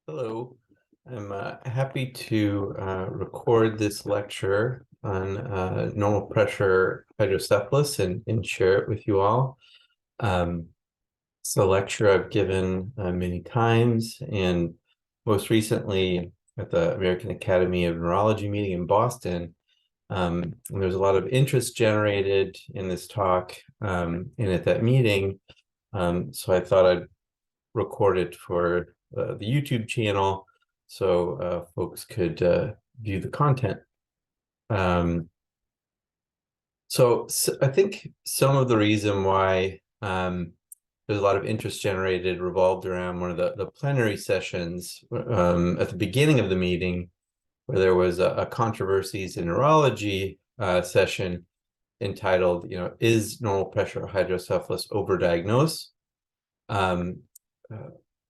Hello, I'm happy to record this lecture on normal pressure hydrocephalus and share it with you all. It's a lecture I've given many times, and most recently at the American Academy of Neurology meeting in Boston. There's a lot of interest generated in this talk and at that meeting, so I thought I'd record it for the YouTube channel so folks could view the content. So I think some of the reason why there's a lot of interest generated revolved around one of the plenary sessions at the beginning of the meeting, where there was a controversies in neurology session entitled, is normal pressure hydrocephalus overdiagnosed?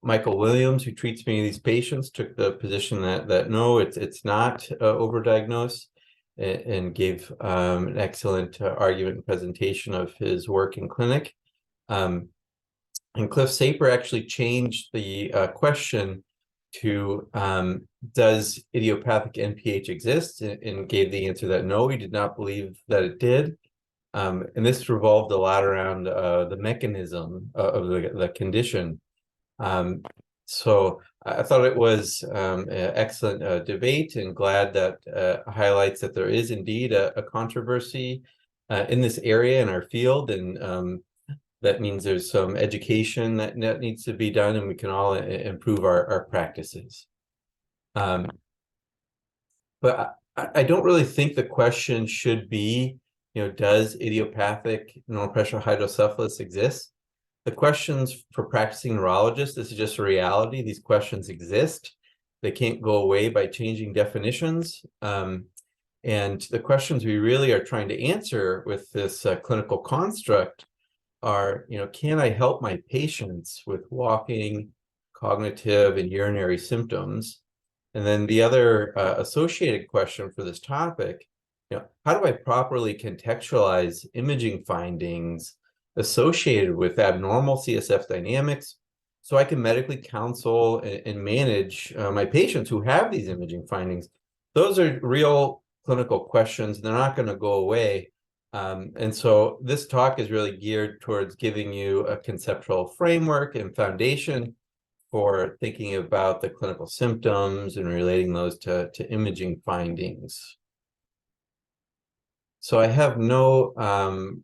Michael Williams, who treats many of these patients, took the position that no, it's not overdiagnosed, and gave an excellent argument and presentation of his work in clinic. And Cliff Saper actually changed the question to does idiopathic NPH exist, and gave the answer that no, he did not believe that it did. And this revolved a lot around the mechanism of the condition. So I thought it was an excellent debate, and glad that highlights that there is indeed a controversy in this area in our field, and that means there's some education that needs to be done, and we can all improve our practices. But I don't really think the question should be, does idiopathic normal pressure hydrocephalus exist? The questions for practicing neurologists, this is just a reality. These questions exist. They can't go away by changing definitions. And the questions we really are trying to answer with this clinical construct are, can I help my patients with walking, cognitive, and urinary symptoms? And then the other associated question for this topic, how do I properly contextualize imaging findings associated with abnormal CSF dynamics so I can medically counsel and manage my patients who have these imaging findings? Those are real clinical questions. They're not going to go away. And so this talk is really geared towards giving you a conceptual framework and foundation for thinking about the clinical symptoms and relating those to imaging findings. So I have no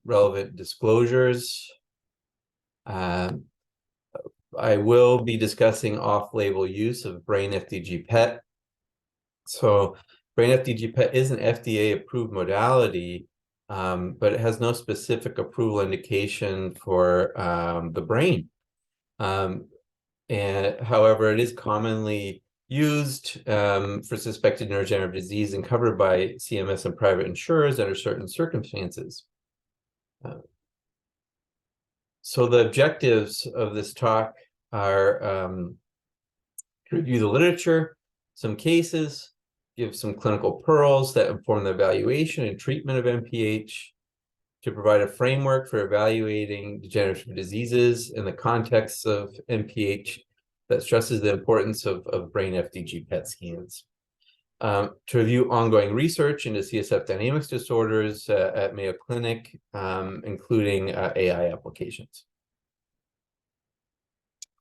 relevant disclosures. I will be discussing off-label use of brain FDG PET. So brain FDG PET is an FDA-approved modality, but it has no specific approval indication for the brain. And however, it is commonly used for suspected neurodegenerative disease and covered by CMS and private insurers under certain circumstances. So the objectives of this talk are to review the literature, some cases, give some clinical pearls that inform the evaluation and treatment of NPH, to provide a framework for evaluating degenerative diseases in the context of NPH that stresses the importance of brain FDG PET scans, to review ongoing research into CSF dynamics disorders at Mayo Clinic, including AI applications.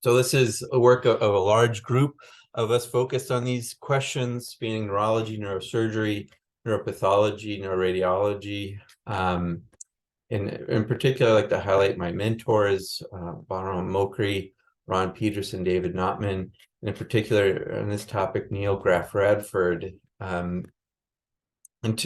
So this is a work of a large group of us focused on these questions, spanning neurology, neurosurgery, neuropathology, neuroradiology. In particular, I'd like to highlight my mentors, Balaram Mokri, Ron Peterson, David Notman, and in particular on this topic, Neil Graff-Radford. And a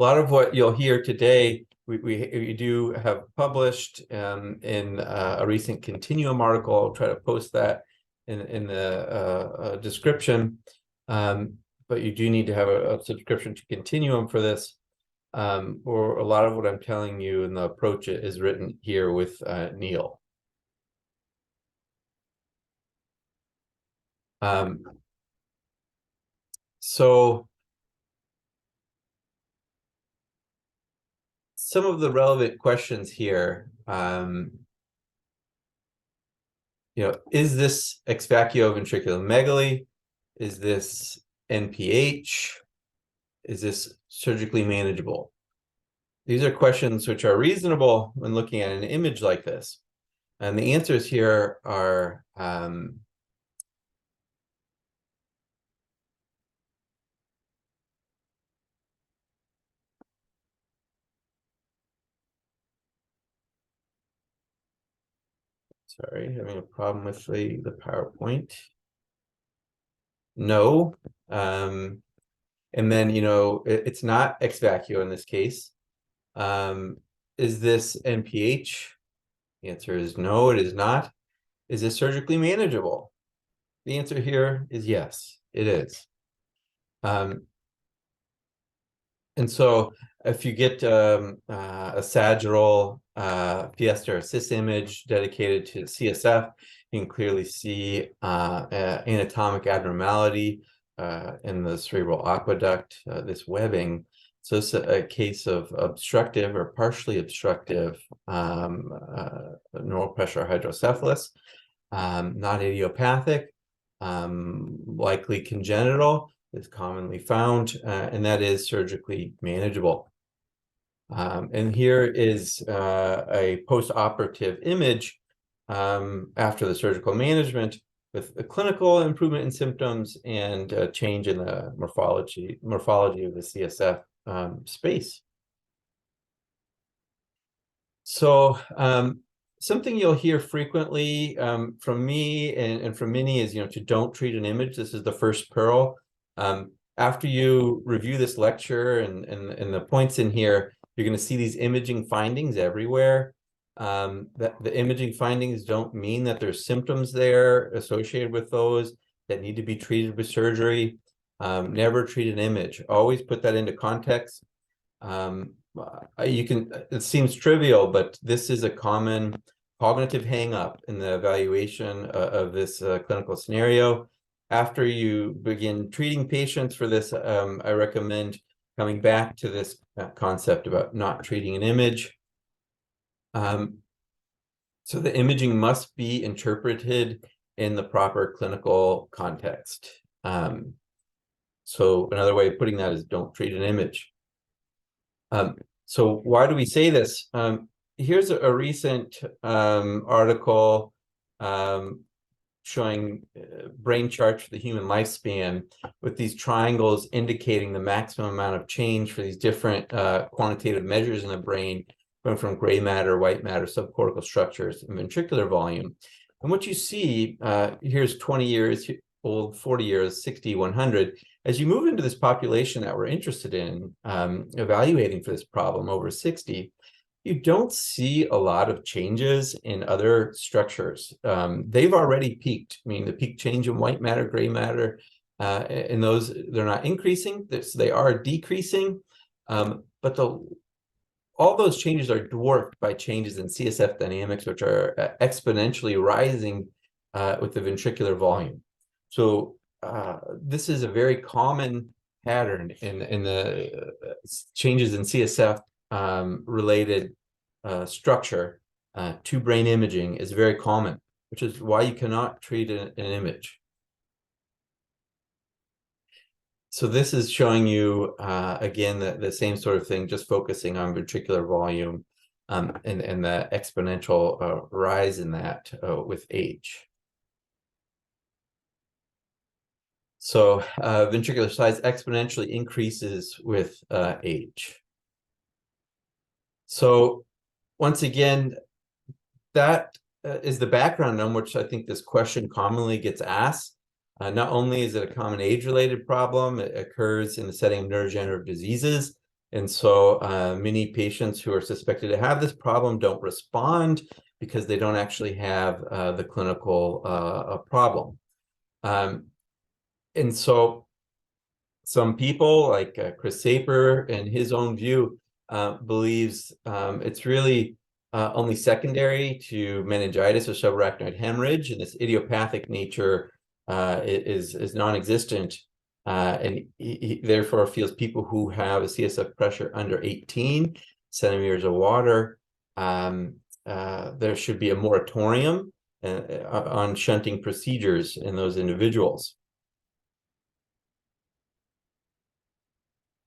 lot of what you'll hear today, we do have published in a recent Continuum article. I'll try to post that in the description. But you do need to have a subscription to Continuum for this. Or a lot of what I'm telling you in the approach is written here with Neil. So some of the relevant questions here, is this ex vacuo ventricular megaly? Is this NPH? Is this surgically manageable? These are questions which are reasonable when looking at an image like this. And the answers here are sorry, having a problem with the PowerPoint. No. And then, it's not ex vacuo in this case. Is this NPH? The answer is no, it is not. Is this surgically manageable? The answer here is yes, it is. And so if you get a sagittal Fiesta or CIS image dedicated to CSF, you can clearly see anatomic abnormality in the cerebral aqueduct, this webbing. So it's a case of obstructive or partially obstructive neural pressure hydrocephalus, not idiopathic, likely congenital, is commonly found, and that is surgically manageable. And here is a post-operative image after the surgical management with a clinical improvement in symptoms and a change in the morphology of the CSF space. So something you'll hear frequently from me and from Minnie is, to don't treat an image. This is the first pearl. After you review this lecture and the points in here, you're going to see these imaging findings everywhere. That the imaging findings don't mean that there's symptoms there associated with those that need to be treated with surgery. Never treat an image. Always put that into context. It seems trivial, but this is a common cognitive hang-up in the evaluation of this clinical scenario. After you begin treating patients for this, I recommend coming back to this concept about not treating an image. So the imaging must be interpreted in the proper clinical context. So another way of putting that is don't treat an image. So why do we say this? Here's a recent article showing brain charts for the human lifespan with these triangles indicating the maximum amount of change for these different quantitative measures in the brain, going from gray matter, white matter, subcortical structures, and ventricular volume. And what you see, here's 20 years old, 40 years, 60, 100. As you move into this population that we're interested in evaluating for this problem over 60, you don't see a lot of changes in other structures. They've already peaked, meaning the peak change in white matter, gray matter, in those, they're not increasing, they are decreasing, but all those changes are dwarfed by changes in CSF dynamics, which are exponentially rising with the ventricular volume. So this is a very common pattern in the changes in CSF related structure to brain imaging is very common, which is why you cannot treat an image. So this is showing you, again, the same sort of thing, just focusing on ventricular volume and the exponential rise in that with age. So ventricular size exponentially increases with age. So once again, that is the background on which I think this question commonly gets asked. Not only is it a common age-related problem, it occurs in the setting of neurodegenerative diseases. And so many patients who are suspected to have this problem don't respond because they don't actually have the clinical problem. And so some people, like Chris Saper, in his own view, believes it's really only secondary to meningitis or subarachnoid hemorrhage, and this idiopathic nature is non-existent, and he therefore feels people who have a CSF pressure under 18 centimeters of water, there should be a moratorium on shunting procedures in those individuals.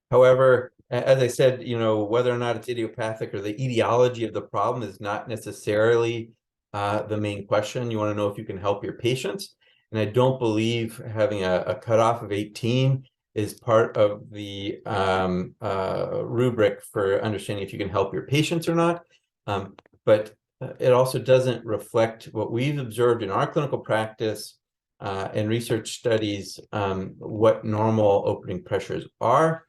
However, as I said, whether or not it's idiopathic or the etiology of the problem is not necessarily the main question. You want to know if you can help your patients. And I don't believe having a cutoff of 18 is part of the rubric for understanding if you can help your patients or not. But it also doesn't reflect what we've observed in our clinical practice and research studies, what normal opening pressures are.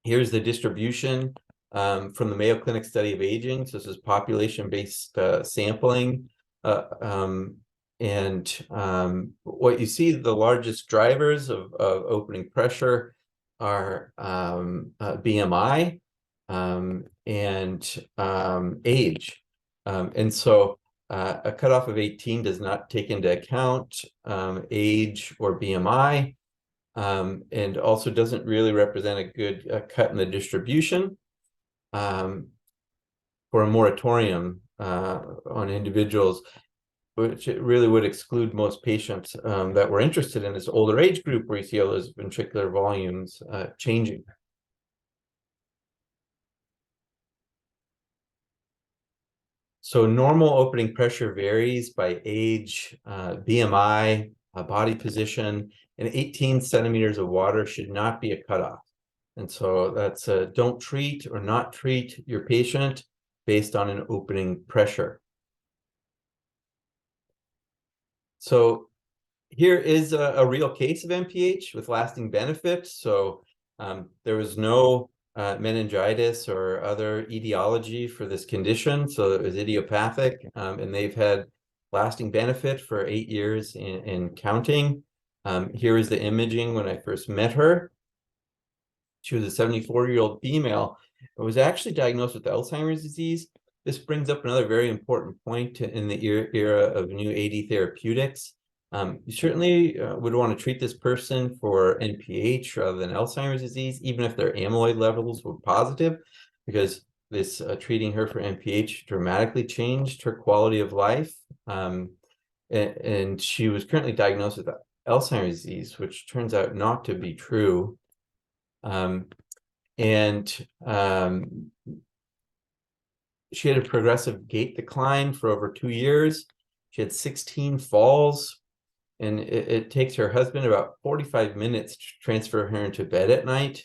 Here's the distribution from the Mayo Clinic study of aging. So this is population-based sampling. What you see, the largest drivers of opening pressure are BMI and age. And so a cutoff of 18 does not take into account age or BMI. And also doesn't really represent a good cut in the distribution for a moratorium on individuals, which it really would exclude most patients that were interested in this older age group where you see all those ventricular volumes changing. So normal opening pressure varies by age, BMI, body position, and 18 centimeters of water should not be a cutoff. And so that's don't treat or not treat your patient based on an opening pressure. So here is a real case of MPH with lasting benefit. So there was no meningitis or other etiology for this condition. So it was idiopathic, and they've had lasting benefit for 8 years in counting. Here is the imaging when I first met her. She was a 74-year-old female who was actually diagnosed with Alzheimer's disease. This brings up another very important point in the era of new AD therapeutics. You certainly would want to treat this person for NPH rather than Alzheimer's disease, even if their amyloid levels were positive, because this treating her for NPH dramatically changed her quality of life. And she was currently diagnosed with Alzheimer's disease, which turns out not to be true. She had a progressive gait decline for over 2 years. She had 16 falls, and it takes her husband about 45 minutes to transfer her into bed at night.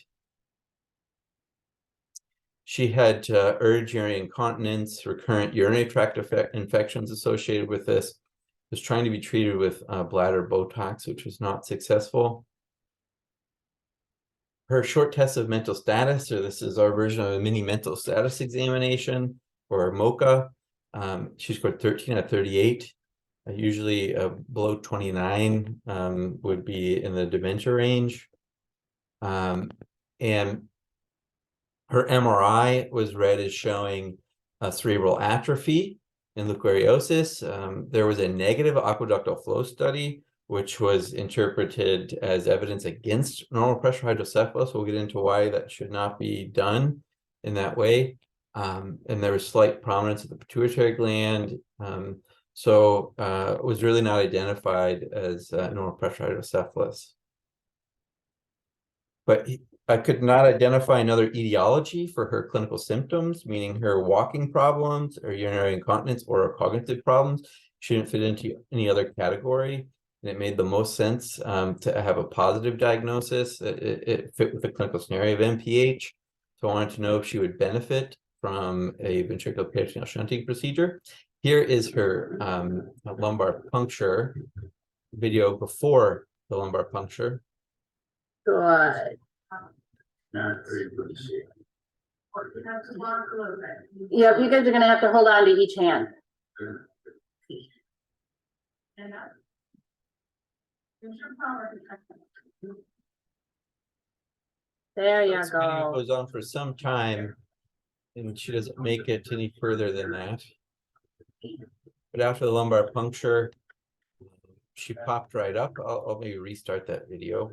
She had urge urinary incontinence, recurrent urinary tract infections associated with this. Was trying to be treated with bladder Botox, which was not successful. Her short test of mental status, or this is our version of a mini mental status examination, or MOCA. She scored 13 out of 38. Usually below 29 would be in the dementia range. And her MRI was read as showing cerebral atrophy and leukorrhiosis. There was a negative aqueductal flow study, which was interpreted as evidence against normal pressure hydrocephalus. We'll get into why that should not be done in that way. And there was slight prominence of the pituitary gland. So it was really not identified as normal pressure hydrocephalus. But I could not identify another etiology for her clinical symptoms, meaning her walking problems or urinary incontinence or her cognitive problems. She didn't fit into any other category. And it made the most sense to have a positive diagnosis. It fit with the clinical scenario of MPH. So I wanted to know if she would benefit from a ventricular peritoneal shunting procedure. Here is her lumbar puncture video before the lumbar puncture. Good. Yep, you guys are gonna have to hold on to each hand. There you This video go. goes on for some time, and she doesn't make it any further than that. But after the lumbar puncture, she popped right up. I'll maybe restart that video.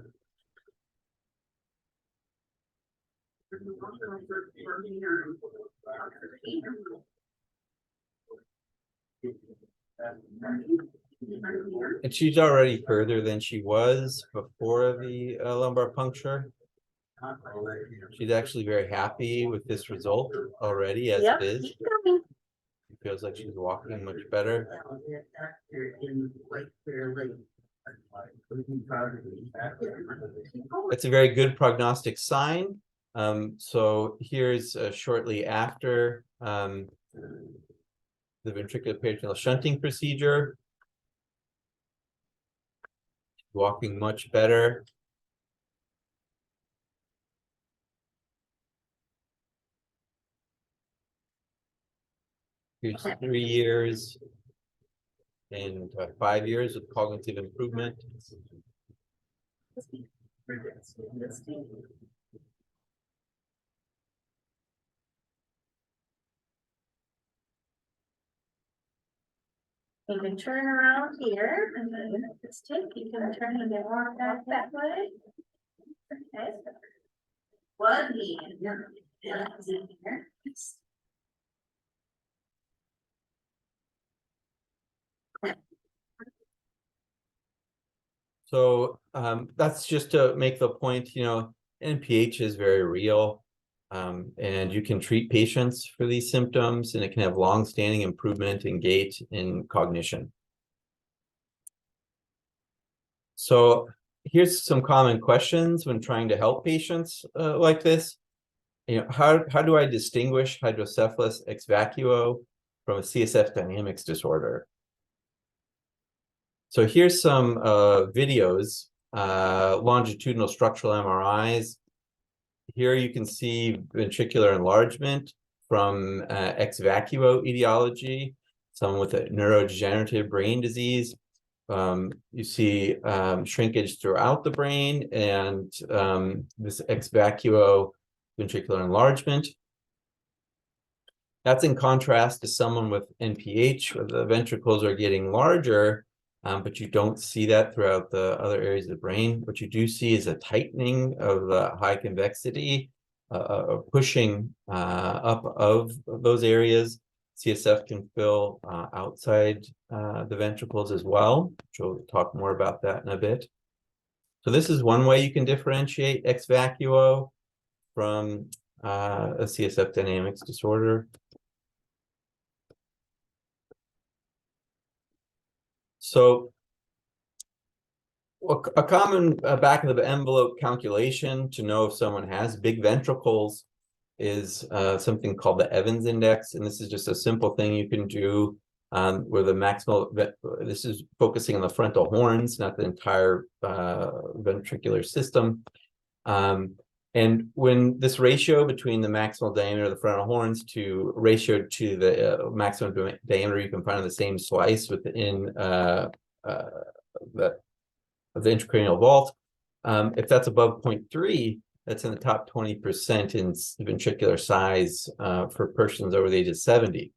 And she's already further than she was before the lumbar puncture. She's actually very happy with this result already as Yep, it is. keep going. It feels like she's walking much better. It's a very good prognostic sign. So here's shortly after the ventricular peritoneal shunting procedure. Walking much better. Here's 3 years and 5 years of cognitive improvement. You can turn around here and then this tip, you can turn and then walk back that way. Okay. One hand. Here. So that's just to make the point, you know, NPH is very real. And you can treat patients for these symptoms, and it can have long-standing improvement in gait and cognition. So here's some common questions when trying to help patients like this. You know, how do I distinguish hydrocephalus ex vacuo from a CSF dynamics disorder? So here's some videos, longitudinal structural MRIs. Here you can see ventricular enlargement from ex vacuo etiology, someone with a neurodegenerative brain disease. You see shrinkage throughout the brain and this ex vacuo ventricular enlargement. That's in contrast to someone with NPH, where the ventricles are getting larger, but you don't see that throughout the other areas of the brain. What you do see is a tightening of the high convexity, pushing up of those areas. CSF can fill outside the ventricles as well, which we'll talk more about that in a bit. So this is one way you can differentiate ex vacuo from a CSF dynamics disorder. So a common back of the envelope calculation to know if someone has big ventricles is something called the Evans index. And this is just a simple thing you can do where the maximal, this is focusing on the frontal horns, not the entire ventricular system. And when this ratio between the maximal diameter of the frontal horns to ratio to the maximum diameter you can find on the same slice within the intracranial vault, if that's above 0.3, that's in the top 20% in ventricular size for persons over the age of 70.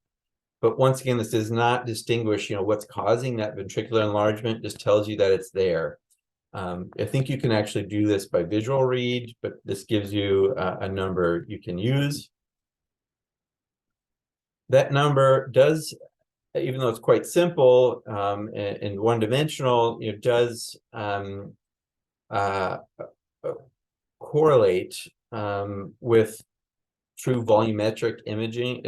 But once again, this does not distinguish, you know, what's causing that ventricular enlargement, just tells you that it's there. I think you can actually do this by visual read, but this gives you a number you can use. That number does, even though it's quite simple and one-dimensional, it does correlate with true volumetric imaging,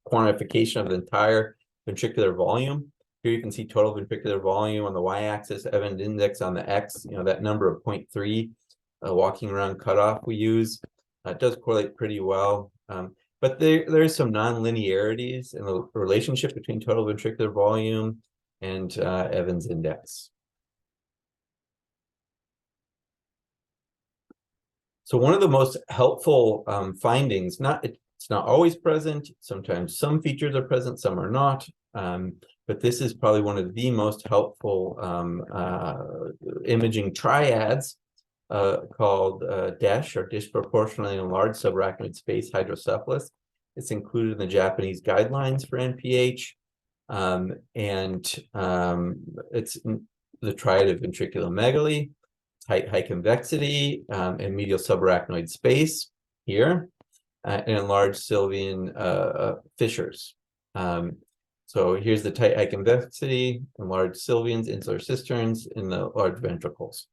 quantification of the entire ventricular volume. Here you can see total ventricular volume on the y-axis, Evans index on the x, you know, that number of 0.3 walking around cutoff we use. It does correlate pretty well. But there's some non-linearities in the relationship between total ventricular volume and Evans index. So one of the most helpful findings, it's not always present. Sometimes some features are present, some are not. But this is probably one of the most helpful imaging triads called DESH, or disproportionately enlarged subarachnoid space hydrocephalus. It's included in the Japanese guidelines for NPH. It's the triad of ventriculomegaly, tight high convexity, and medial subarachnoid space here, and enlarged sylvian fissures. So here's the tight high convexity, enlarged sylvians, insular cisterns in the large ventricles.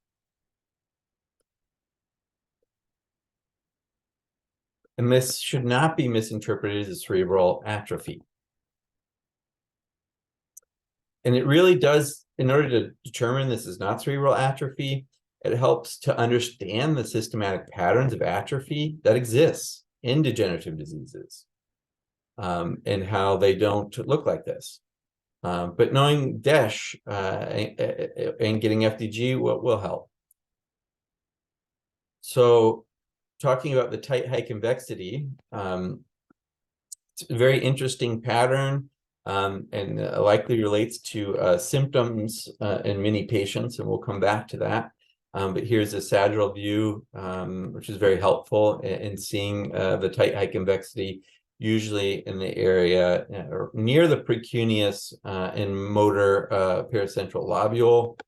And this should not be misinterpreted as cerebral atrophy. And it really does, in order to determine this is not cerebral atrophy, it helps to understand the systematic patterns of atrophy that exists in degenerative diseases, and how they don't look like this. But knowing DESH and getting FDG will help. So talking about the tight high convexity, it's a very interesting pattern, and likely relates to symptoms in many patients, and we'll come back to that. But here's a sagittal view, which is very helpful in seeing the tight high convexity, usually in the area or near the precuneus and motor paracentral lobule.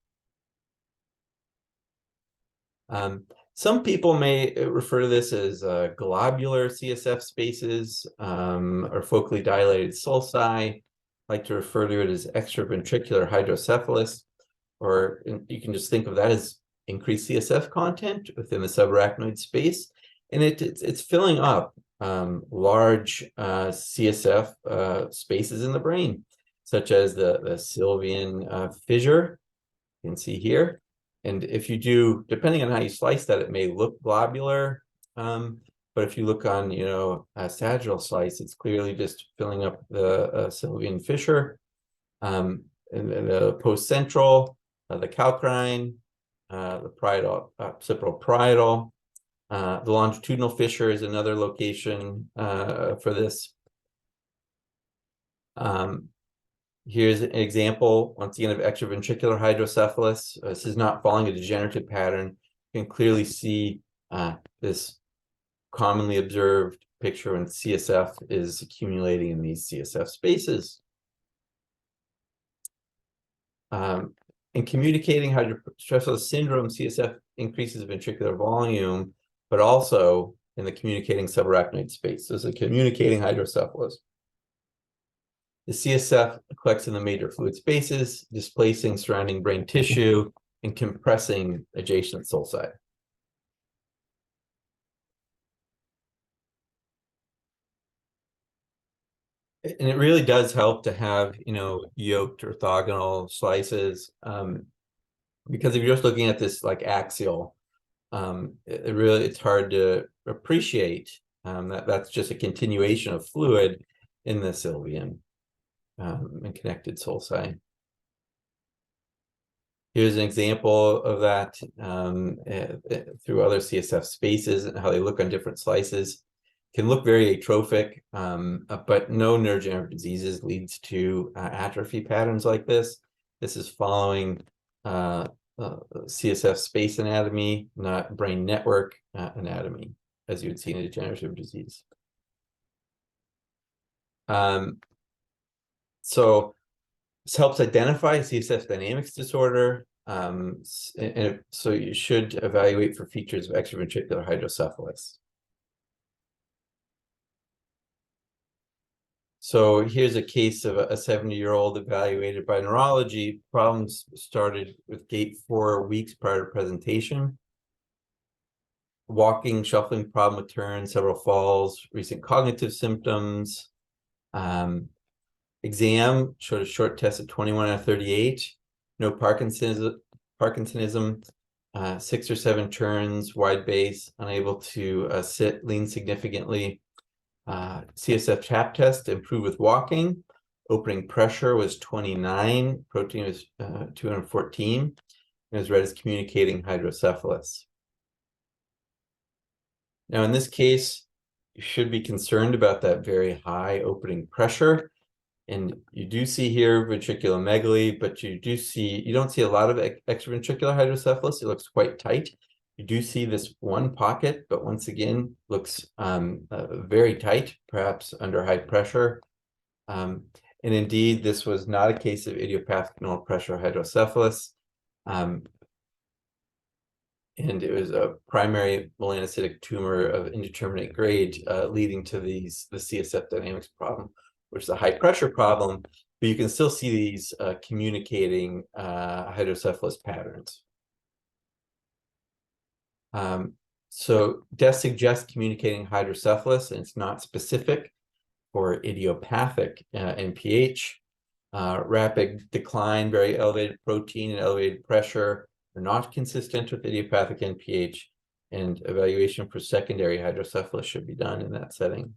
Some people may refer to this as globular CSF spaces or focally dilated sulci. I like to refer to it as extraventricular hydrocephalus, or you can just think of that as increased CSF content within the subarachnoid space. And it's filling up large CSF spaces in the brain, such as the Sylvian fissure, you can see here. And if you do, depending on how you slice that, it may look globular. But if you look on, a sagittal slice, it's clearly just filling up the Sylvian fissure. And the postcentral, the calcarine, the parietal, occipital parietal. The longitudinal fissure is another location for this. Here's an example, once again, of extraventricular hydrocephalus. This is not following a degenerative pattern. You can clearly see this commonly observed picture when CSF is accumulating in these CSF spaces. In communicating hydrocephalus syndrome, CSF increases ventricular volume, but also in the communicating subarachnoid space. So it's a communicating hydrocephalus. The CSF collects in the major fluid spaces, displacing surrounding brain tissue and compressing adjacent sulci. And it really does help to have, yoked orthogonal slices, because if you're just looking at this like axial, it's hard to appreciate that that's just a continuation of fluid in the Sylvian and connected sulci. Here's an example of that through other CSF spaces and how they look on different slices. Can look very atrophic, but no neurodegenerative diseases leads to atrophy patterns like this. This is following CSF space anatomy, not brain network anatomy, as you would see in a degenerative disease. So this helps identify CSF dynamics disorder, and so you should evaluate for features of extraventricular hydrocephalus. So here's a case of a 70-year-old evaluated by neurology. Problems started with gait 4 weeks prior to presentation. Walking, shuffling problem with turns, several falls, recent cognitive symptoms. Exam showed a short test at 21 out of 38. No Parkinsonism, 6 or 7 turns, wide base, unable to sit, lean significantly. CSF tap test improved with walking. Opening pressure was 29, protein was 214, and was read as communicating hydrocephalus. Now, in this case, you should be concerned about that very high opening pressure. And you do see here ventriculomegaly, but you don't see a lot of extraventricular hydrocephalus. It looks quite tight. You do see this one pocket, but once again, looks very tight, perhaps under high pressure. And indeed, this was not a case of idiopathic null pressure hydrocephalus. And it was a primary melanocytic tumor of indeterminate grade, leading to the CSF dynamics problem, which is a high pressure problem, but you can still see these communicating hydrocephalus patterns. So DES suggests communicating hydrocephalus, and it's not specific for idiopathic NPH. Rapid decline, very elevated protein and elevated pressure are not consistent with idiopathic NPH, and evaluation for secondary hydrocephalus should be done in that setting.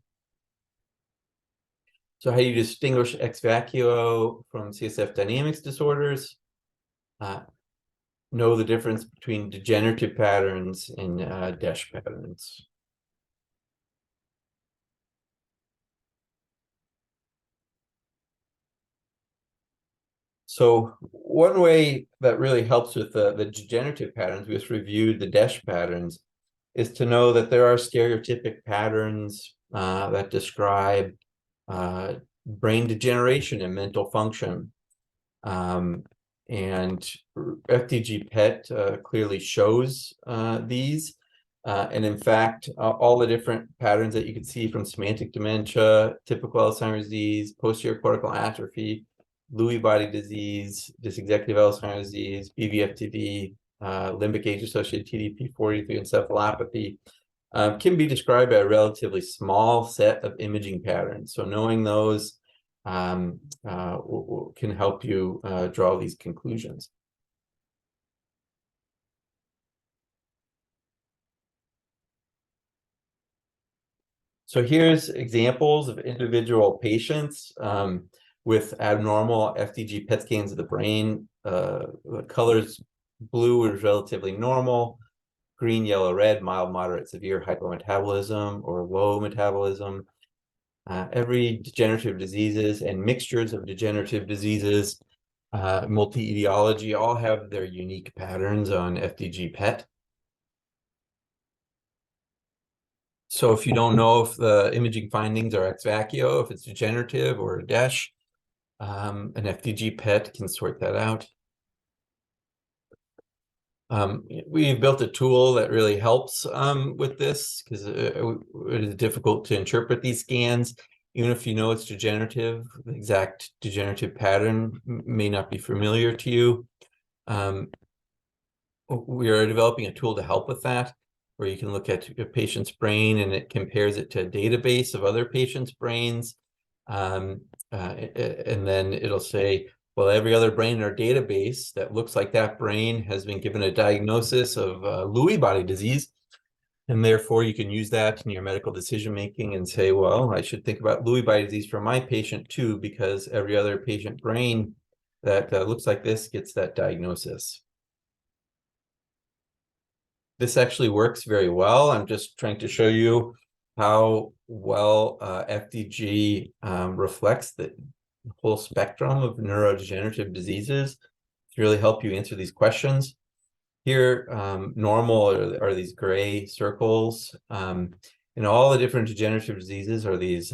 So how do you distinguish ex vacuo from CSF dynamics disorders? Know the difference between degenerative patterns and DESH patterns. So one way that really helps with the degenerative patterns, we just reviewed the DESH patterns, is to know that there are stereotypic patterns that describe brain degeneration and mental function. And FDG PET clearly shows these. And in fact, all the different patterns that you can see from semantic dementia, typical Alzheimer's disease, posterior cortical atrophy, Lewy body disease, dysexecutive Alzheimer's disease, BVFTD, limbic age-associated TDP-43 encephalopathy, can be described by a relatively small set of imaging patterns. So knowing those can help you draw these conclusions. So here's examples of individual patients with abnormal FDG PET scans of the brain. The colors blue is relatively normal, green, yellow, red, mild, moderate, severe hypometabolism or low metabolism. Every degenerative diseases and mixtures of degenerative diseases, multi-etiology, all have their unique patterns on FDG PET. So if you don't know if the imaging findings are ex vacuo, if it's degenerative or DESH, an FDG PET can sort that out. We've built a tool that really helps with this because it is difficult to interpret these scans. Even if you know it's degenerative, the exact degenerative pattern may not be familiar to you. We are developing a tool to help with that, where you can look at a patient's brain and it compares it to a database of other patients' brains. And then it'll say, well, every other brain in our database that looks like that brain has been given a diagnosis of Lewy body disease. And therefore, you can use that in your medical decision-making and say, well, I should think about Lewy body disease for my patient too, because every other patient brain that looks like this gets that diagnosis. This actually works very well. I'm just trying to show you how well FDG reflects the whole spectrum of neurodegenerative diseases to really help you answer these questions. Here, normal are these gray circles. And all the different degenerative diseases are these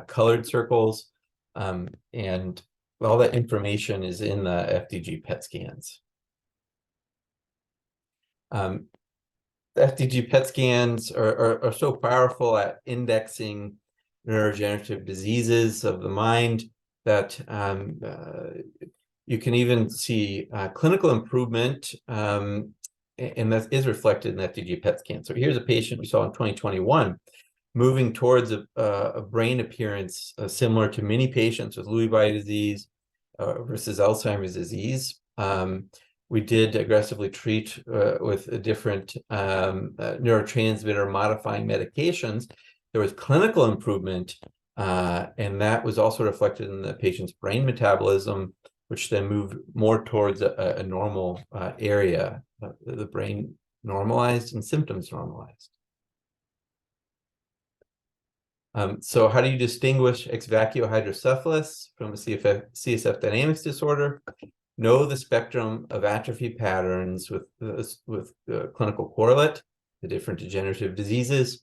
colored circles. And all that information is in the FDG PET scans. The FDG PET scans are so powerful at indexing neurodegenerative diseases of the mind that you can even see clinical improvement, and that is reflected in FDG PET scan. So here's a patient we saw in 2021 moving towards a brain appearance similar to many patients with Lewy body disease versus Alzheimer's disease. We did aggressively treat with different neurotransmitter modifying medications. There was clinical improvement, and that was also reflected in the patient's brain metabolism, which then moved more towards a normal area. The brain normalized and symptoms normalized. So how do you distinguish ex vacuo hydrocephalus from a CSF dynamics disorder? Know the spectrum of atrophy patterns with clinical correlate, the different degenerative diseases,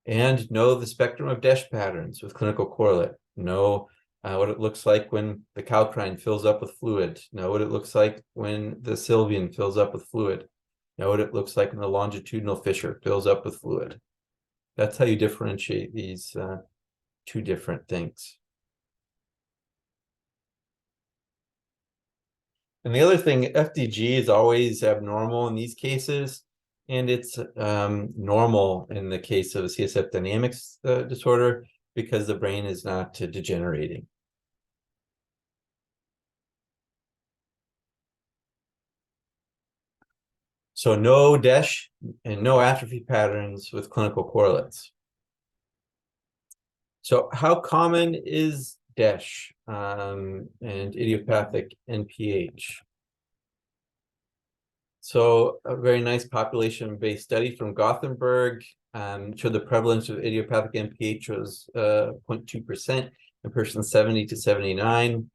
and know the spectrum of DESH patterns with clinical correlate. Know what it looks like when the calcrine fills up with fluid. Know what it looks like when the sylvian fills up with fluid. Know what it looks like when the longitudinal fissure fills up with fluid. That's how you differentiate these two different things. And the other thing, FDG is always abnormal in these cases. and it's normal in the case of a CSF dynamics disorder because the brain is not degenerating. So no DESH and no atrophy patterns with clinical correlates. So how common is DESH and idiopathic NPH? So a very nice population-based study from Gothenburg showed the prevalence of idiopathic NPH was 0.2% in persons 70 to 79.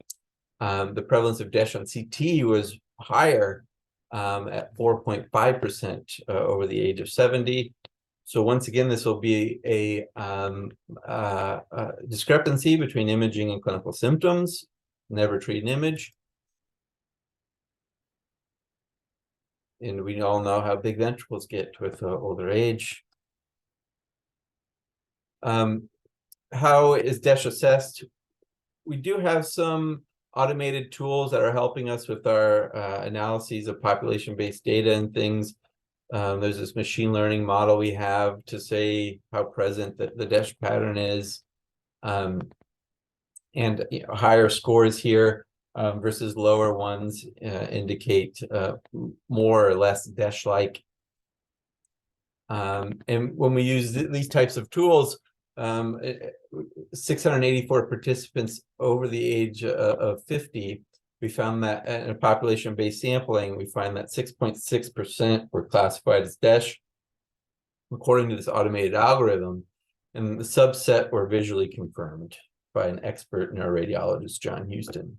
The prevalence of DESH on CT was higher at 4.5% over the age of 70. So once again, this will be a discrepancy between imaging and clinical symptoms. Never treat an image. And we all know how big ventricles get with older age. How is DESH assessed? We do have some automated tools that are helping us with our analyses of population-based data and things. There's this machine learning model we have to say how present the DESH pattern is. And higher scores here versus lower ones indicate more or less DESH-like. And when we use these types of tools, 684 participants over the age of 50, we found that in a population-based sampling, we find that 6.6% were classified as DESH, according to this automated algorithm, and the subset were visually confirmed by an expert neuroradiologist, John Houston.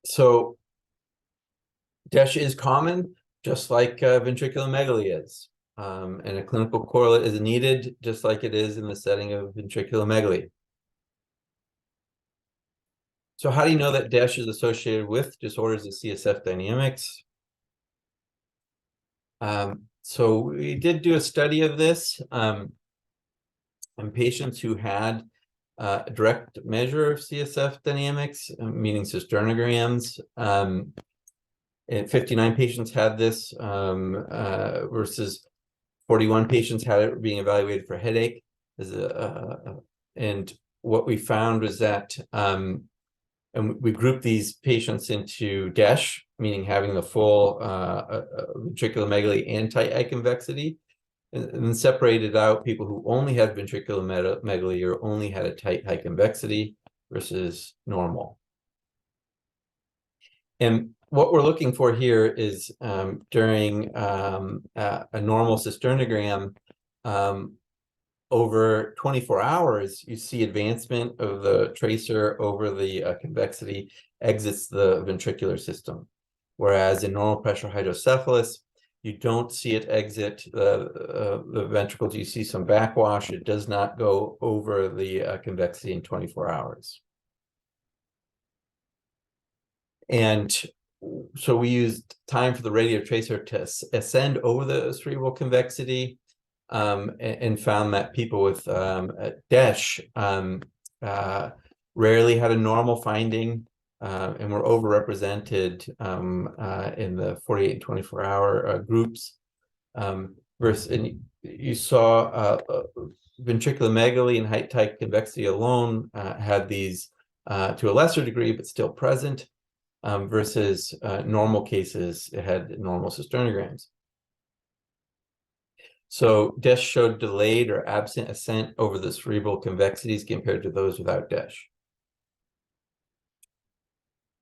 So DESH is common, just like ventriculomegaly is. And a clinical correlate is needed, just like it is in the setting of ventriculomegaly. So how do you know that DESH is associated with disorders of CSF dynamics? So we did do a study of this in patients who had a direct measure of CSF dynamics, meaning cisternograms. And 59 patients had this versus 41 patients had it being evaluated for headache. And what we found was that, and we grouped these patients into DESH, meaning having the full ventriculomegaly and tight eye convexity, and then separated out people who only had ventriculomegaly or only had a tight eye convexity versus normal. And what we're looking for here is during a normal cisternogram, over 24 hours, you see advancement of the tracer over the convexity exits the ventricular system. Whereas in normal pressure hydrocephalus, you don't see it exit the ventricles. You see some backwash. It does not go over the convexity in 24 hours. And so we used time for the radio tracer to ascend over the cerebral convexity and found that people with DESH rarely had a normal finding and were overrepresented in the 48 and 24-hour groups. Versus, and you saw ventriculomegaly and tight convexity alone had these to a lesser degree, but still present. Versus normal cases, it had normal cisternograms. So DESH showed delayed or absent ascent over the cerebral convexities compared to those without DESH.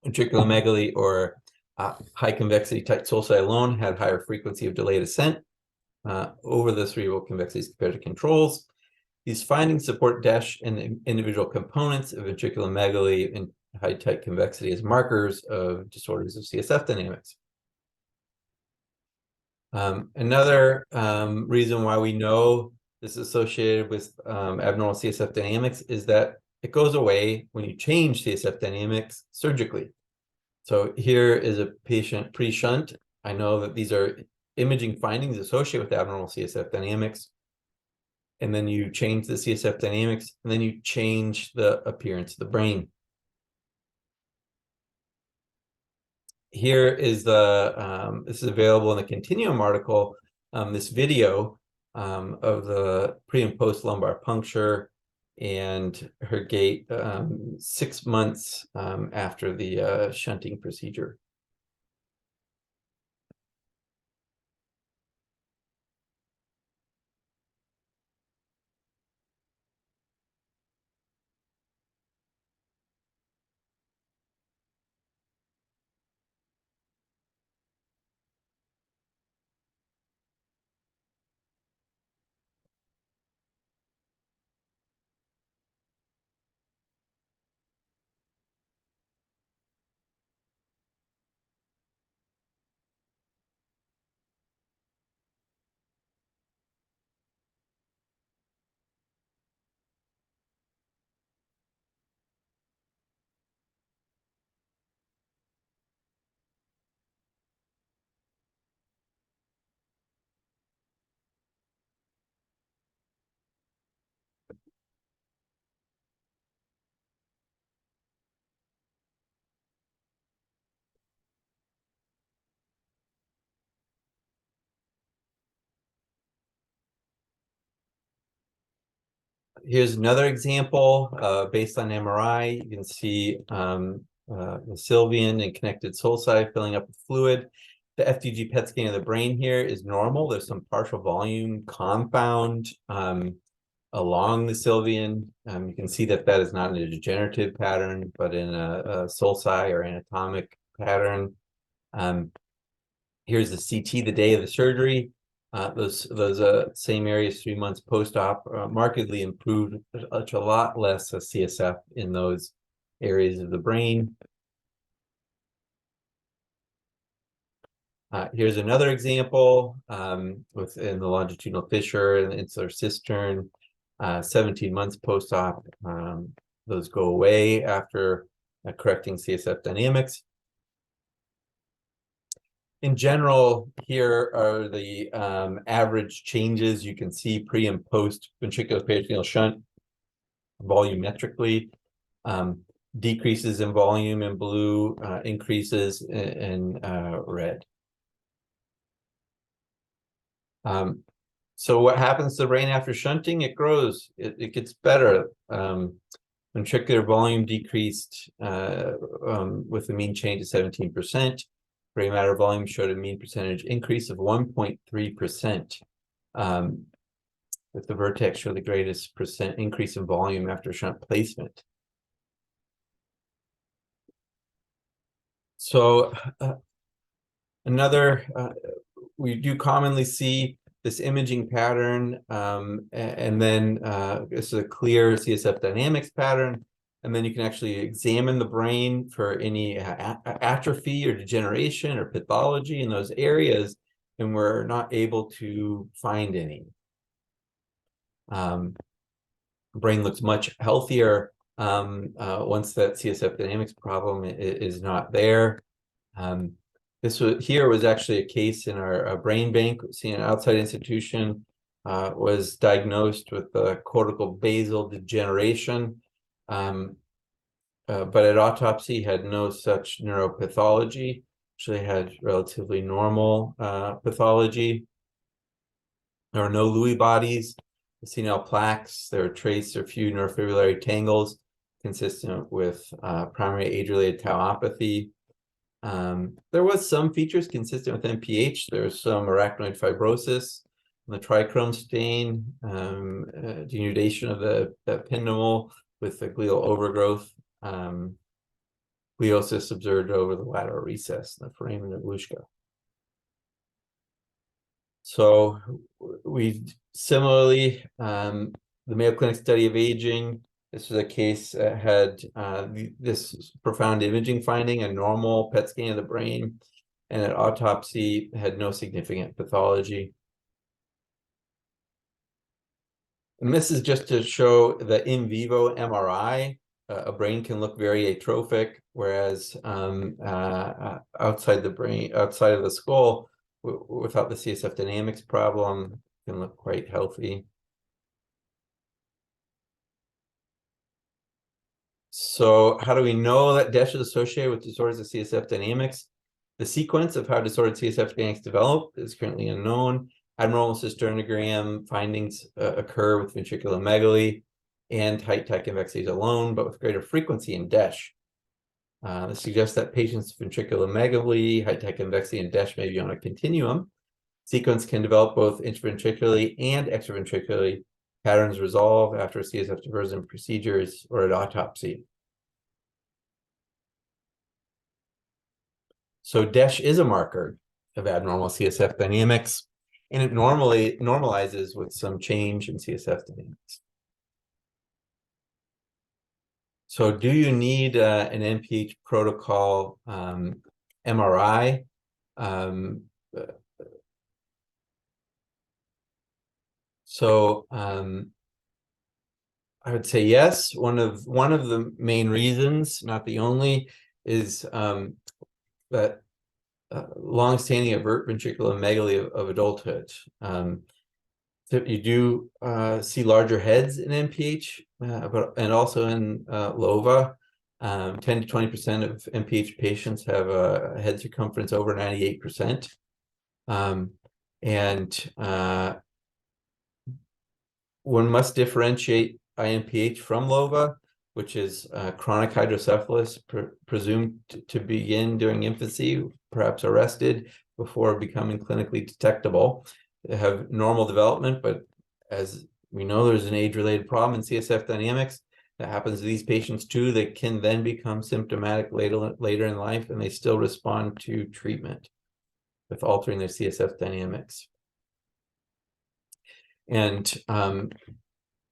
Ventriculomegaly or high convexity tight sulci alone had higher frequency of delayed ascent over the cerebral convexities compared to controls. These findings support DESH and the individual components of ventriculomegaly and high tight convexity as markers of disorders of CSF dynamics. Another reason why we know this is associated with abnormal CSF dynamics is that it goes away when you change CSF dynamics surgically. So here is a patient pre-shunt. I know that these are imaging findings associated with abnormal CSF dynamics. And then you change the CSF dynamics, and then you change the appearance of the brain. here is the, this is available in the Continuum article, this video of the pre and post lumbar puncture and her gait 6 months after the shunting procedure. Here's another example based on MRI. You can see the sylvian and connected sulci filling up with fluid. The FDG PET scan of the brain here is normal. There's some partial volume confound along the sylvian. You can see that that is not in a degenerative pattern, but in a sulci or anatomic pattern. Here's the CT the day of the surgery. Those same areas 3 months post-op markedly improved. There's a lot less CSF in those areas of the brain. Here's another example within the longitudinal fissure and the insular cistern. 17 months post-op. Those go away after correcting CSF dynamics. In general, here are the average changes. You can see pre and post ventricular peritoneal shunt volumetrically. Decreases in volume in blue, increases in red. So what happens to the brain after shunting? It grows. It gets better. Ventricular volume decreased with a mean change of 17%. Gray matter volume showed a mean percentage increase of 1.3%. With the vertex show the greatest percent increase in volume after shunt placement. So we do commonly see this imaging pattern, and then this is a clear CSF dynamics pattern. And then you can actually examine the brain for any atrophy or degeneration or pathology in those areas, and we're not able to find any. Brain looks much healthier once that CSF dynamics problem is not there. This was actually a case in our brain bank. Seen an outside institution, was diagnosed with cortical basal degeneration. But at autopsy had no such neuropathology. Actually had relatively normal pathology. There are no Lewy bodies, senile plaques. There are trace or few neurofibrillary tangles consistent with primary age-related tauopathy. There was some features consistent with NPH. There's some arachnoid fibrosis, the trichrome stain, denudation of the ependymol with the glial overgrowth, gliosis observed over the lateral recess, the foramen of Luschka. So we similarly, the Mayo Clinic study of aging, this was a case that had this profound imaging finding, a normal PET scan of the brain, and at autopsy had no significant pathology. And this is just to show the in vivo MRI. A brain can look very atrophic, whereas outside the brain, outside of the skull, without the CSF dynamics problem, can look quite healthy. So how do we know that DESH is associated with disorders of CSF dynamics? The sequence of how disordered CSF dynamics develop is currently unknown. Abnormal cisternogram findings occur with ventriculomegaly and tight convexity alone, but with greater frequency in DESH. This suggests that patients with ventriculomegaly, high convexity, and DESH may be on a continuum. Sequence can develop both intraventricularly and extraventricularly. Patterns resolve after CSF diversion procedures or at autopsy. So DESH is a marker of abnormal CSF dynamics, and it normally normalizes with some change in CSF dynamics. So do you need an NPH protocol MRI? I would say yes. One of the main reasons, not the only, is that long-standing avert ventriculomegaly of adulthood. So you do see larger heads in NPH, and also in LOVA. 10 to 20% of NPH patients have a head circumference over 98%. One must differentiate INPH from LOVA, which is chronic hydrocephalus presumed to begin during infancy, perhaps arrested before becoming clinically detectable. They have normal development, but as we know, there's an age-related problem in CSF dynamics that happens to these patients too. They can then become symptomatic later in life, and they still respond to treatment with altering their CSF dynamics. And the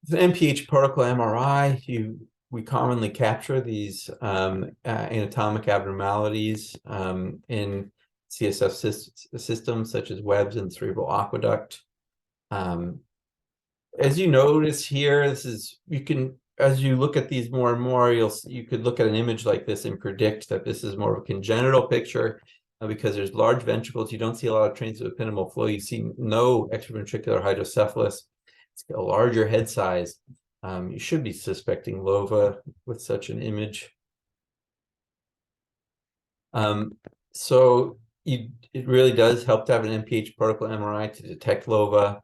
NPH protocol MRI, we commonly capture these anatomic abnormalities in CSF systems such as webs and cerebral aqueduct. As you notice here, as you look at these more and more, you could look at an image like this and predict that this is more of a congenital picture because there's large ventricles. You don't see a lot of transepithelial flow. You see no extraventricular hydrocephalus. It's a larger head size. You should be suspecting LOVA with such an image. So it really does help to have an NPH protocol MRI to detect LOVA.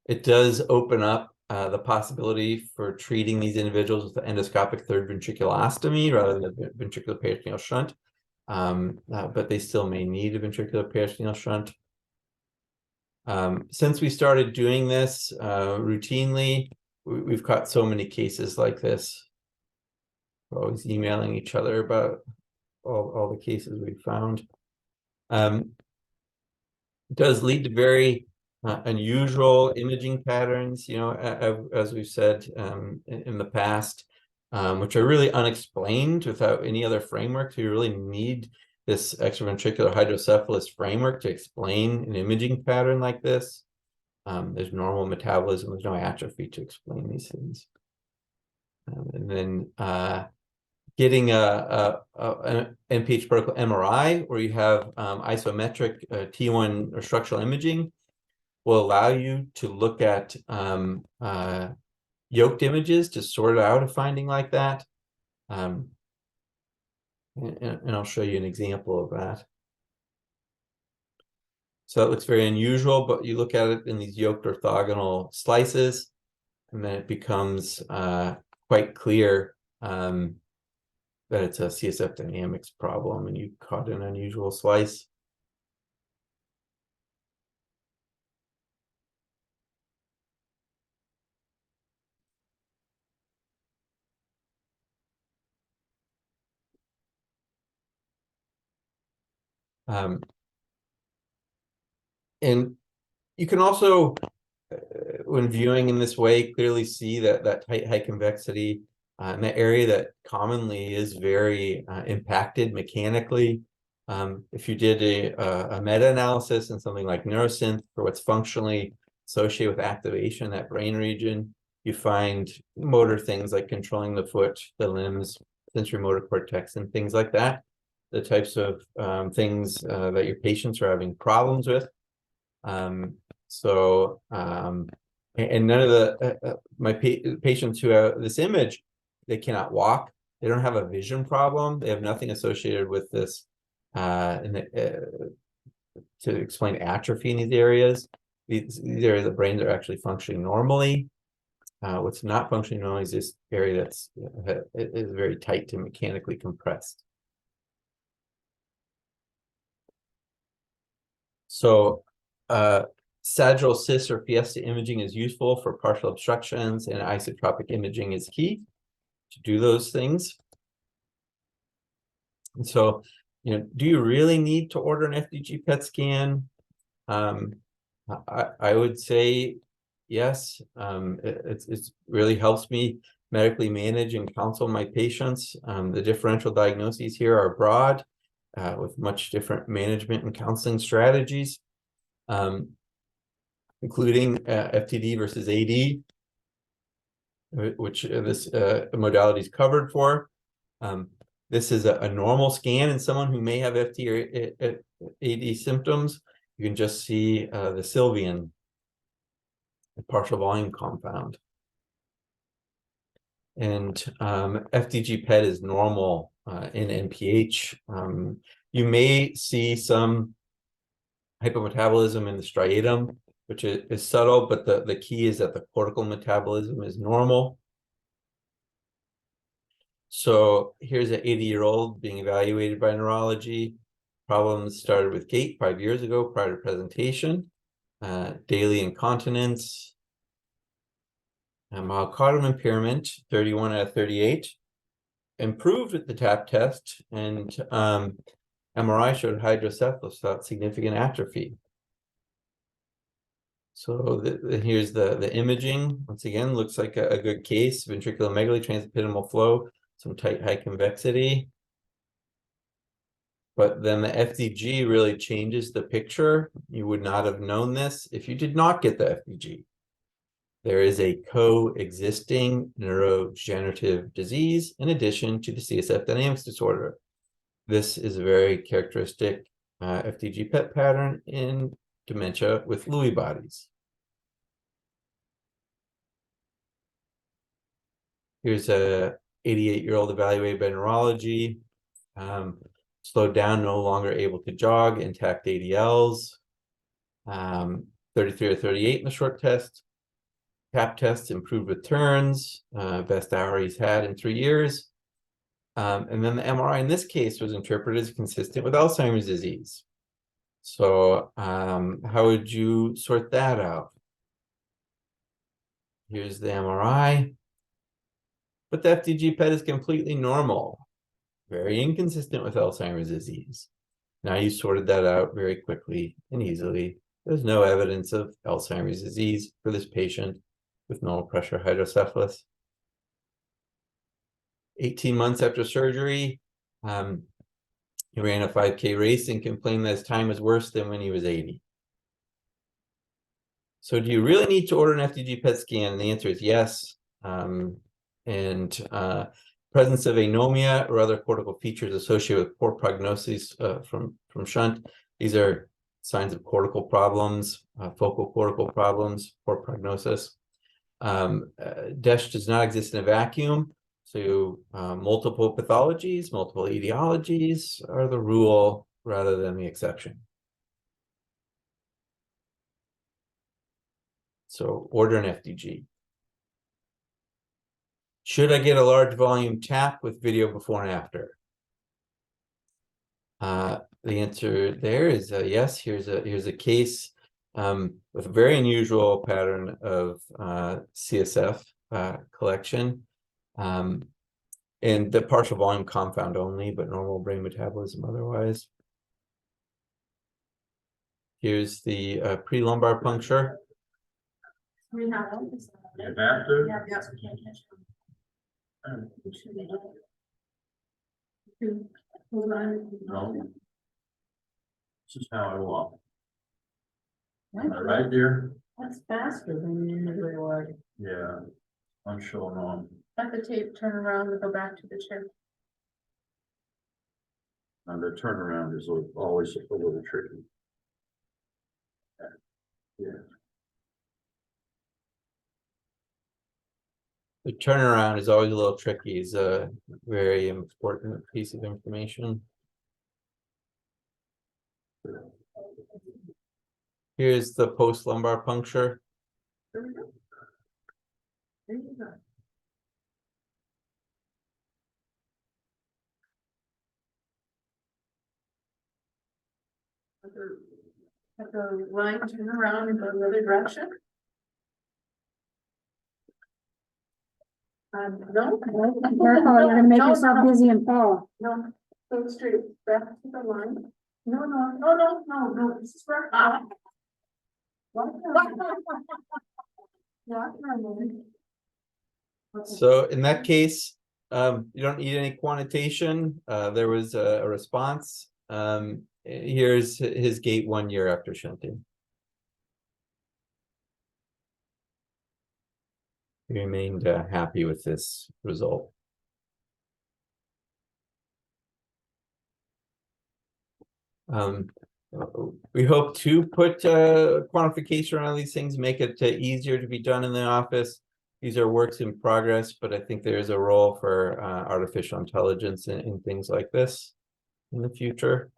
It does open up the possibility for treating these individuals with endoscopic third ventriculostomy rather than a ventricular peritoneal shunt. But they still may need a ventricular peritoneal shunt. Since we started doing this routinely, we've caught so many cases like this. We're always emailing each other about all the cases we found. It does lead to very unusual imaging patterns, as we've said in the past, which are really unexplained without any other framework. So you really need this extraventricular hydrocephalus framework to explain an imaging pattern like this. There's normal metabolism, there's no atrophy to explain these things. And then getting an NPH protocol MRI, where you have isometric T1 or structural imaging, will allow you to look at yoked images to sort out a finding like that. And I'll show you an example of that. So it looks very unusual, but you look at it in these yoked orthogonal slices, and then it becomes quite clear that it's a CSF dynamics problem, and you caught an unusual slice. And you can also, when viewing in this way, clearly see that tight high convexity in that area that commonly is very impacted mechanically. If you did a meta-analysis and something like neurosynth for what's functionally associated with activation in that brain region, you find motor things like controlling the foot, the limbs, sensory motor cortex, and things like that. The types of things that your patients are having problems with. And none of the my patients who have this image, they cannot walk. They don't have a vision problem. They have nothing associated with this to explain atrophy in these areas. These areas of the brains are actually functioning normally. What's not functioning normally is this area that's is very tight and mechanically compressed. So sagittal cyst or fiesta imaging is useful for partial obstructions, and isotropic imaging is key to do those things. And so, do you really need to order an FDG PET scan? I would say yes. It really helps me medically manage and counsel my patients. The differential diagnoses here are broad, with much different management and counseling strategies, including FTD versus AD, which this modality is covered for. This is a normal scan in someone who may have FTD or AD symptoms. You can just see the Sylvian partial volume compound. And FDG PET is normal in NPH. You may see some hypometabolism in the striatum, which is subtle, but the key is that the cortical metabolism is normal. So here's an 80-year-old being evaluated by neurology. Problems started with gait 5 years ago prior to presentation. Daily incontinence, myocardial impairment, 31 out of 38. Improved at the TAP test, and MRI showed hydrocephalus without significant atrophy. So here's the imaging. Once again, looks like a good case. Ventricular megaly, transepidermal flow, some tight high convexity. But then the FDG really changes the picture. You would not have known this if you did not get the FDG. There is a coexisting neurodegenerative disease in addition to the CSF dynamics disorder. This is a very characteristic FDG PET pattern in dementia with Lewy bodies. Here's a 88-year-old evaluated by neurology. Slowed down, no longer able to jog, intact ADLs. 33 or 38 in the short test. TAP test improved with turns, best hour he's had in 3 years. And then the MRI in this case was interpreted as consistent with Alzheimer's disease. So how would you sort that out? Here's the MRI. But the FDG PET is completely normal, very inconsistent with Alzheimer's disease. Now you sorted that out very quickly and easily. There's no evidence of Alzheimer's disease for this patient with normal pressure hydrocephalus. 18 months after surgery, he ran a 5K race and complained that his time was worse than when he was 80. So do you really need to order an FDG PET scan? And the answer is yes. Presence of anomia or other cortical features associated with poor prognosis from shunt. These are signs of cortical problems, focal cortical problems, poor prognosis. DESH does not exist in a vacuum. So multiple pathologies, multiple etiologies are the rule rather than the exception. So order an FDG. Should I get a large volume TAP with video before and after? The answer there is yes. Here's a case with a very unusual pattern of CSF collection. And the partial volume confound only, but normal brain metabolism otherwise. Here's the pre-lumbar puncture. We have After? Yeah, yes, we can't catch them. Hold on. No. This is how I walk. Am I right, dear? That's faster than you usually would. Yeah, I'm showing on. Let the tape turn around and go back to the chair. And the turnaround is always a little tricky. Yeah. The turnaround is always a little tricky. Is a very important piece of information. Here's the post-lumbar puncture. There we go. There you go. Have the line turn around and go the other direction. No. Careful, you're gonna make yourself dizzy and fall. No, go straight back to the line. No, this is where. So in that case, you don't need any quantitation. There was a response. Here's his gait 1 year after shunting. He remained happy with this result. We hope to put quantification around these things, make it easier to be done in the office. These are works in progress, but I think there is a role for artificial intelligence in things like this in the future.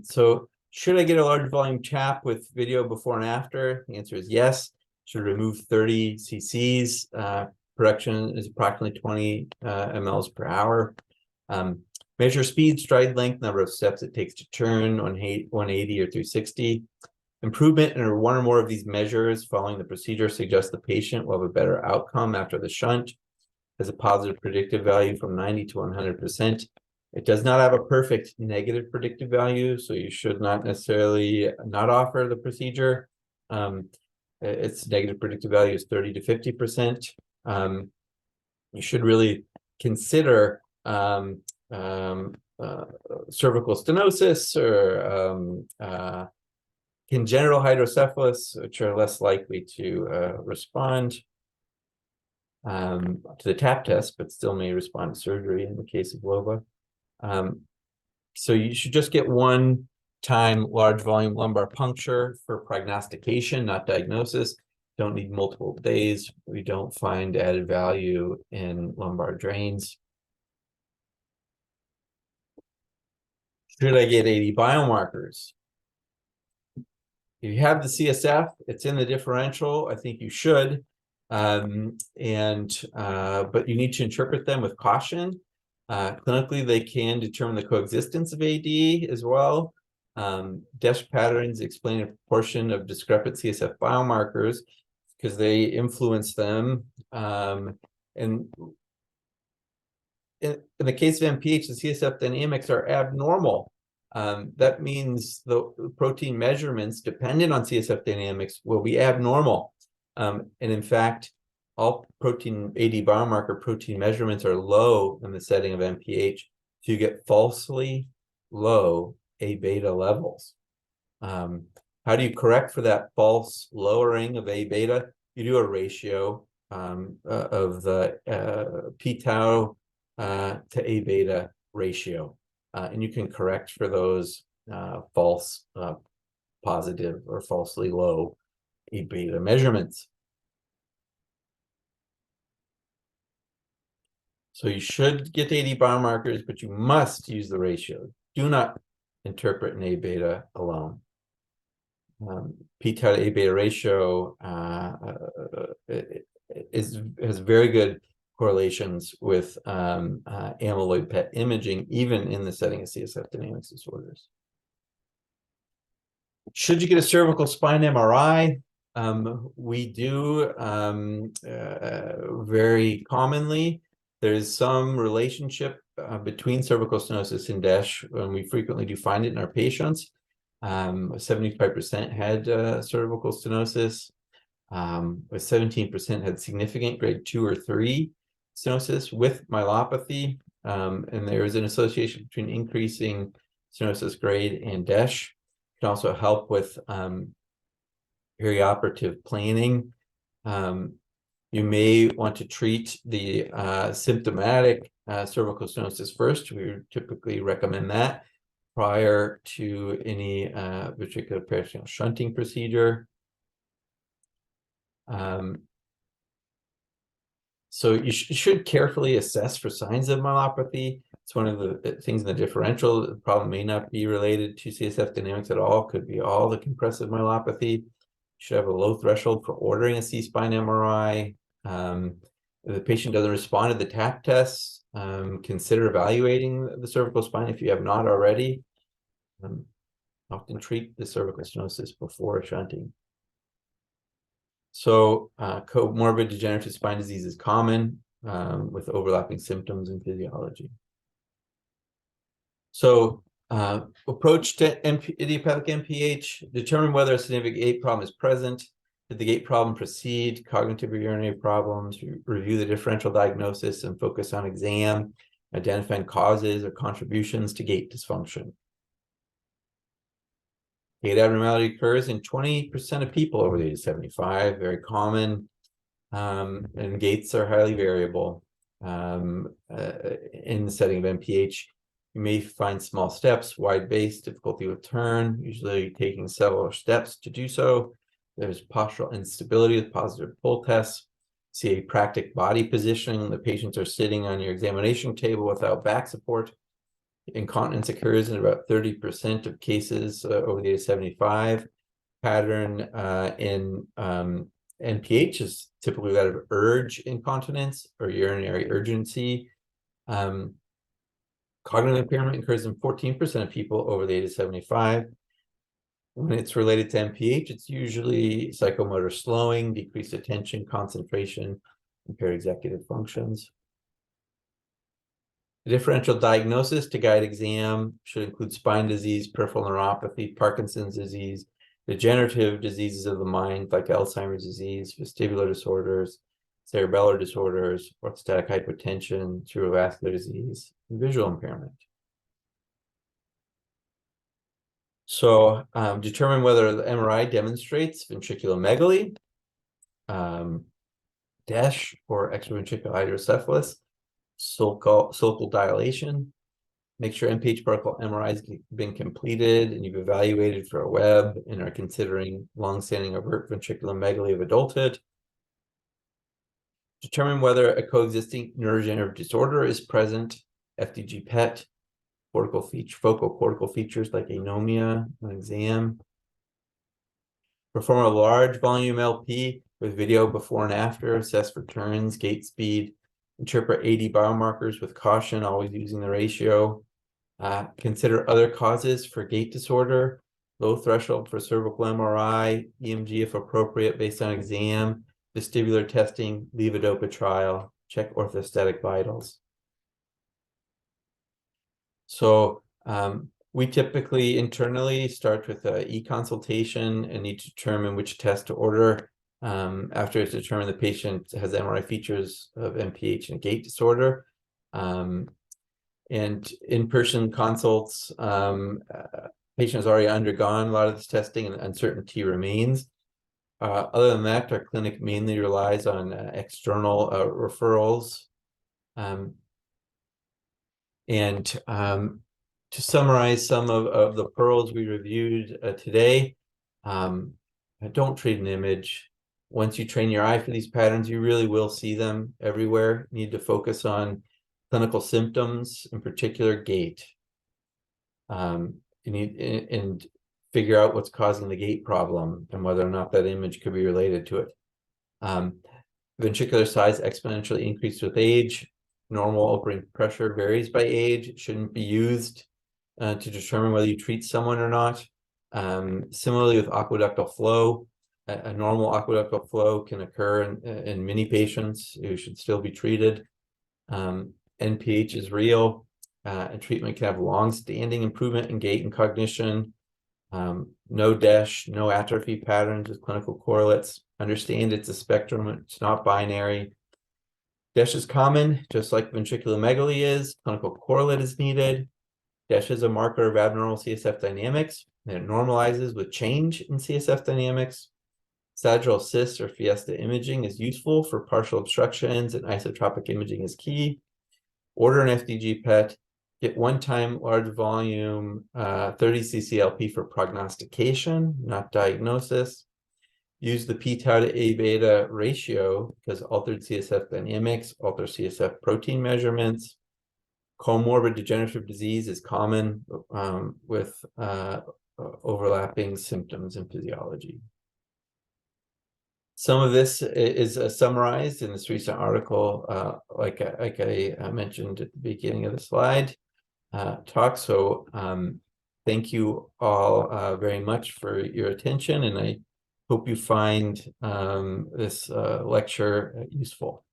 So should I get a large volume chap with video before and after? The answer is yes. Should remove 30 cc's. Production is approximately 20 mLs per hour. Measure speed, stride length, number of steps it takes to turn, 180 or 360. Improvement in one or more of these measures following the procedure suggests the patient will have a better outcome after the shunt. Has a positive predictive value from 90 to 100%. It does not have a perfect negative predictive value, so you should not necessarily not offer the procedure. Its negative predictive value is 30 to 50%. You should really consider cervical stenosis or congenital hydrocephalus, which are less likely to respond to the TAP test, but still may respond to surgery in the case of LOBA. So you should just get one time large volume lumbar puncture for prognostication, not diagnosis. Don't need multiple days. We don't find added value in lumbar drains. Should I get 80 biomarkers? If you have the CSF, it's in the differential. I think you should, but you need to interpret them with caution. Clinically, they can determine the coexistence of AD as well. DESH patterns explain a proportion of discrepant CSF biomarkers because they influence them. And in the case of MPH, the CSF dynamics are abnormal. That means the protein measurements dependent on CSF dynamics will be abnormal. And in fact, all protein AD biomarker protein measurements are low in the setting of MPH. So you get falsely low A beta levels. How do you correct for that false lowering of A beta? You do a ratio of the p tau to A beta ratio. And you can correct for those false positive or falsely low A beta measurements. So you should get 80 biomarkers, but you must use the ratio. Do not interpret an A beta alone. P tau to A beta ratio has very good correlations with amyloid PET imaging, even in the setting of CSF dynamics disorders. Should you get a cervical spine MRI? We do very commonly. There's some relationship between cervical stenosis and DESH, and we frequently do find it in our patients. 75% had cervical stenosis. 17% had significant grade 2 or 3 stenosis with myelopathy, and there is an association between increasing stenosis grade and DESH. It can also help with perioperative planning. You may want to treat the symptomatic cervical stenosis first. We would typically recommend that prior to any ventricular peritoneal shunting procedure. So you should carefully assess for signs of myelopathy. It's one of the things in the differential. The problem may not be related to CSF dynamics at all. Could be all the compressive myelopathy. You should have a low threshold for ordering a C-spine MRI. If the patient doesn't respond to the TAP tests, consider evaluating the cervical spine if you have not already. Often treat the cervical stenosis before shunting. So comorbid degenerative spine disease is common with overlapping symptoms and physiology. So approach to idiopathic MPH, determine whether a significant gait problem is present. Did the gait problem precede cognitive or urinary problems? Review the differential diagnosis and focus on exam, identifying causes or contributions to gait dysfunction. Gait abnormality occurs in 20% of people over the age of 75, very common, and gaits are highly variable. In the setting of MPH, you may find small steps, wide base, difficulty with turn, usually taking several steps to do so. There's postural instability with positive pull tests. See apraktic body positioning. The patients are sitting on your examination table without back support. Incontinence occurs in about 30% of cases over the age of 75. Pattern in NPH is typically that of urge incontinence or urinary urgency. Cognitive impairment occurs in 14% of people over the age of 75. When it's related to MPH, it's usually psychomotor slowing, decreased attention, concentration, impaired executive functions. The differential diagnosis to guide exam should include spine disease, peripheral neuropathy, Parkinson's disease, degenerative diseases of the mind like Alzheimer's disease, vestibular disorders, cerebellar disorders, orthostatic hypotension, cerebrovascular disease, and visual impairment. So determine whether the MRI demonstrates ventriculomegaly, DESH or extraventricular hydrocephalus, sulcal dilation. Make sure MPH particle MRI has been completed and you've evaluated for a web and are considering long-standing overt ventriculomegaly of adulthood. Determine whether a coexisting neurodegenerative disorder is present, FDG PET, focal cortical features like anomia on exam. Perform a large volume LP with video before and after, assess for turns, gait speed, interpret AD biomarkers with caution, always using the ratio. Consider other causes for gait disorder, low threshold for cervical MRI, EMG if appropriate based on exam, vestibular testing, levodopa trial, check orthostatic vitals. So we typically internally start with an e-consultation and need to determine which test to order. After it's determined the patient has MRI features of MPH and gait disorder. And in-person consults, patient has already undergone a lot of this testing and uncertainty remains. Other than that, our clinic mainly relies on external referrals. To summarize some of the pearls we reviewed today, don't treat an image. Once you train your eye for these patterns, you really will see them everywhere. You need to focus on clinical symptoms, in particular gait. You need and figure out what's causing the gait problem and whether or not that image could be related to it. Ventricular size exponentially increased with age. Normal opening pressure varies by age. It shouldn't be used to determine whether you treat someone or not. Similarly with aqueductal flow, a normal aqueductal flow can occur in many patients who should still be treated. NPH is real, and treatment can have long-standing improvement in gait and cognition. No DESH, no atrophy patterns with clinical correlates. Understand it's a spectrum, it's not binary. DESH is common, just like ventriculomegaly is. Clinical correlate is needed. DESH is a marker of abnormal CSF dynamics, and it normalizes with change in CSF dynamics. Sagittal cyst or Fiesta imaging is useful for partial obstructions, and isotropic imaging is key. Order an FDG PET. Get one-time large volume 30 ccLP for prognostication, not diagnosis. Use the p-tau to A-beta ratio because altered CSF dynamics alter CSF protein measurements. comorbid degenerative disease is common with overlapping symptoms and physiology. Some of this is summarized in this recent article, like I mentioned at the beginning of the slide talk. So thank you all very much for your attention, and I hope you find this lecture useful.